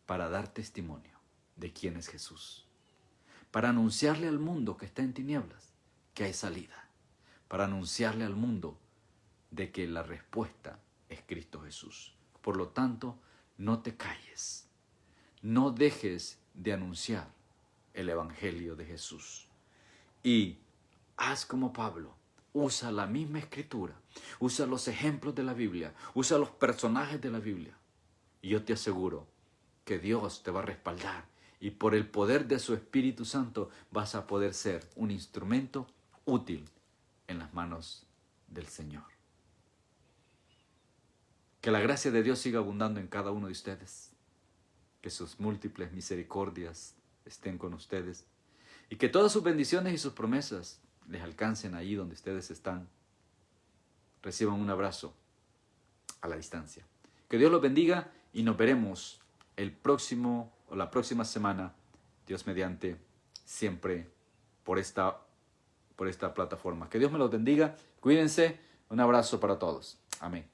para dar testimonio de quién es Jesús. Para anunciarle al mundo que está en tinieblas que hay salida. Para anunciarle al mundo de que la respuesta es Cristo Jesús. Por lo tanto, no te calles. No dejes de anunciar el Evangelio de Jesús. Y haz como Pablo. Usa la misma escritura. Usa los ejemplos de la Biblia. Usa los personajes de la Biblia. Y yo te aseguro que Dios te va a respaldar. Y por el poder de su Espíritu Santo vas a poder ser un instrumento útil en las manos del Señor. Que la gracia de Dios siga abundando en cada uno de ustedes. Que sus múltiples misericordias estén con ustedes. Y que todas sus bendiciones y sus promesas les alcancen ahí donde ustedes están. Reciban un abrazo a la distancia. Que Dios los bendiga y nos veremos la próxima semana, Dios mediante, siempre por esta plataforma. Que Dios me los bendiga. Cuídense. Un abrazo para todos. Amén.